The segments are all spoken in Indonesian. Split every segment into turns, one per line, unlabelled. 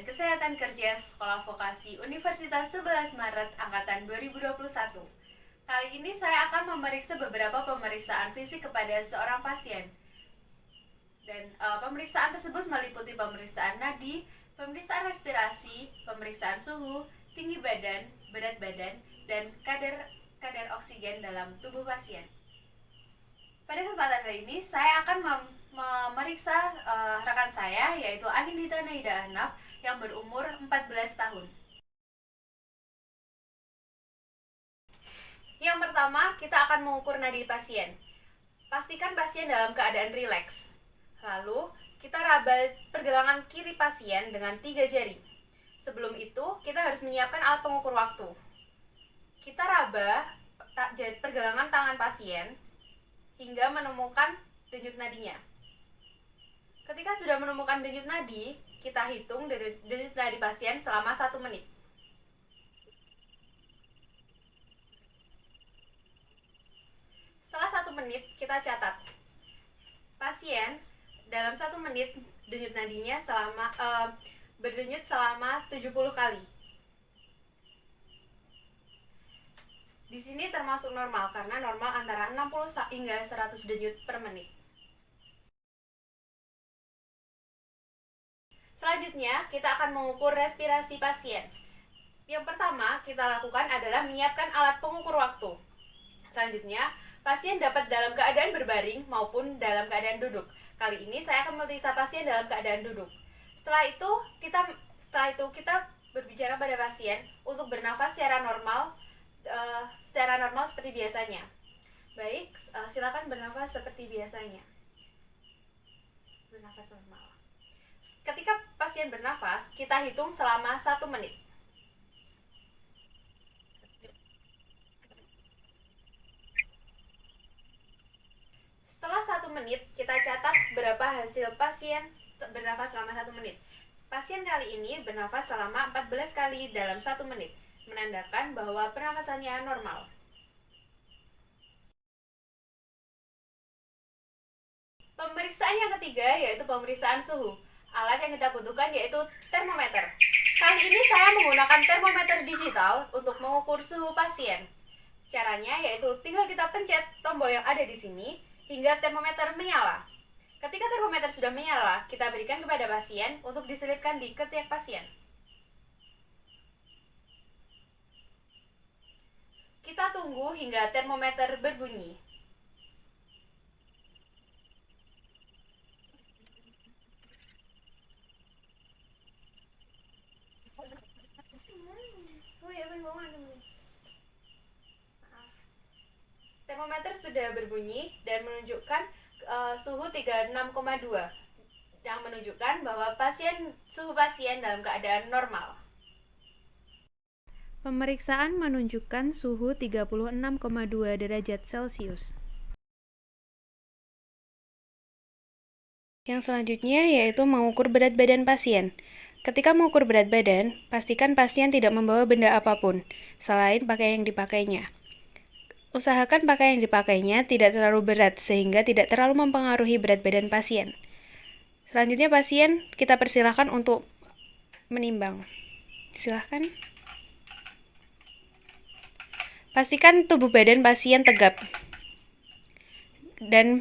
Kesehatan Kerja Sekolah Vokasi Universitas 11 Maret Angkatan 2021. Kali ini saya akan memeriksa beberapa pemeriksaan fisik kepada seorang pasien. Dan pemeriksaan tersebut meliputi pemeriksaan nadi, pemeriksaan respirasi, pemeriksaan suhu, tinggi badan, berat badan, dan kadar oksigen dalam tubuh pasien. Pada kesempatan kali ini saya akan memeriksa rekan saya, yaitu Anindita Naida Ahnaf yang berumur 14 tahun. Yang pertama, kita akan mengukur nadi pasien. Pastikan pasien dalam keadaan rileks. Lalu, kita raba pergelangan kiri pasien dengan 3 jari. Sebelum itu, kita harus menyiapkan alat pengukur waktu. Kita raba pergelangan tangan pasien hingga menemukan denyut nadinya. Ketika sudah menemukan denyut nadi, kita hitung denyut nadi pasien selama 1 menit. Setelah 1 menit, kita catat. Pasien dalam 1 menit denyut nadinya berdenyut selama 70 kali. Di sini termasuk normal karena normal antara 60 hingga 100 denyut per menit. Selanjutnya, kita akan mengukur respirasi pasien. Yang pertama kita lakukan adalah menyiapkan alat pengukur waktu. Selanjutnya, pasien dapat dalam keadaan berbaring maupun dalam keadaan duduk. Kali ini saya akan memeriksa pasien dalam keadaan duduk. Setelah itu kita berbicara pada pasien untuk bernafas secara normal seperti biasanya. Baik, silakan bernafas seperti biasanya. Bernafas normal. Ketika pasien bernafas, kita hitung selama 1 menit. Setelah 1 menit, kita catat berapa hasil pasien bernafas selama 1 menit. Pasien kali ini bernafas selama 14 kali dalam 1 menit, menandakan bahwa pernafasannya normal. Pemeriksaan yang ketiga yaitu pemeriksaan suhu. Alat yang kita butuhkan yaitu termometer. Kali ini saya menggunakan termometer digital untuk mengukur suhu pasien. Caranya yaitu tinggal kita pencet tombol yang ada di sini hingga termometer menyala. Ketika termometer sudah menyala, kita berikan kepada pasien untuk diselipkan di ketiak pasien. Kita tunggu hingga termometer berbunyi. Termometer sudah berbunyi dan menunjukkan suhu 36,2 yang menunjukkan bahwa suhu pasien dalam keadaan normal.
Pemeriksaan menunjukkan suhu 36,2 derajat Celcius. Yang selanjutnya yaitu mengukur berat badan pasien. Ketika mengukur berat badan, pastikan pasien tidak membawa benda apapun selain pakaian yang dipakainya. Usahakan pakaian yang dipakainya tidak terlalu berat sehingga tidak terlalu mempengaruhi berat badan pasien. Selanjutnya pasien kita persilahkan untuk menimbang. Silahkan. Pastikan tubuh badan pasien tegap dan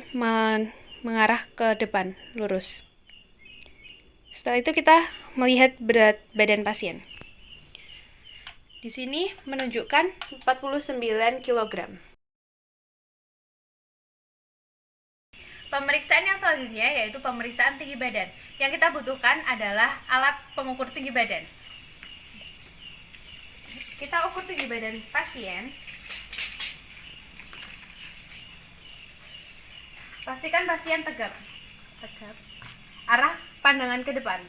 mengarah ke depan, lurus. Setelah itu kita melihat berat badan pasien. Di sini menunjukkan 49 kg.
Pemeriksaan yang selanjutnya yaitu pemeriksaan tinggi badan. Yang kita butuhkan adalah alat pengukur tinggi badan. Kita ukur tinggi badan pasien. Pastikan pasien tegap. Arah pandangan ke depan.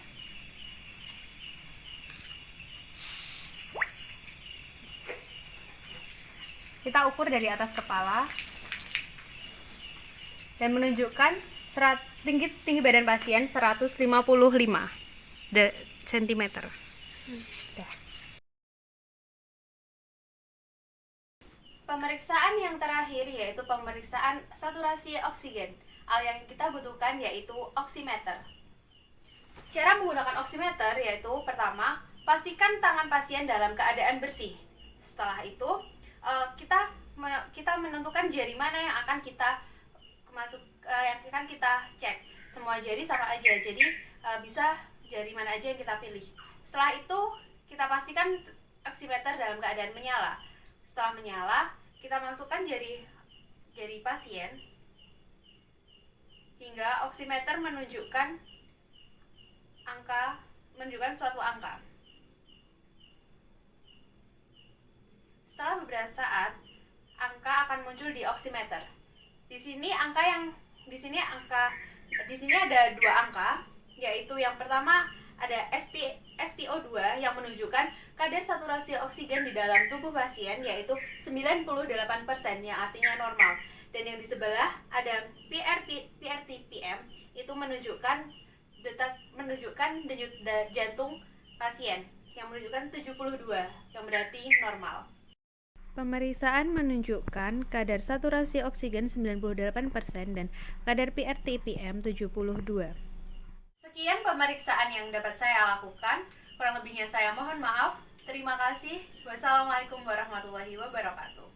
Kita ukur dari atas kepala dan menunjukkan tinggi badan pasien 155 cm. Pemeriksaan yang terakhir yaitu pemeriksaan saturasi oksigen. Alat yang kita butuhkan yaitu oximeter. Cara menggunakan oximeter yaitu pertama, pastikan tangan pasien dalam keadaan bersih. Setelah itu, kita menentukan jari mana yang akan kita cek. Semua jari sama aja, jadi bisa jari mana aja yang kita pilih. Setelah itu, kita pastikan oximeter dalam keadaan menyala. Setelah menyala, kita masukkan jari pasien hingga oximeter menunjukkan suatu angka. Setelah beberapa saat, angka akan muncul di oximeter. Di sini ada dua angka, yaitu yang pertama ada SpO2 yang menunjukkan kadar saturasi oksigen di dalam tubuh pasien, yaitu 98%, yang artinya normal. Dan yang di sebelah ada PRT-PM, itu menunjukkan denyut jantung pasien yang menunjukkan 72, yang berarti normal.
Pemeriksaan menunjukkan kadar saturasi oksigen 98% dan kadar PRT-PM 72.
Sekian pemeriksaan yang dapat saya lakukan. Kurang lebihnya saya mohon maaf. Terima kasih. Wassalamualaikum warahmatullahi wabarakatuh.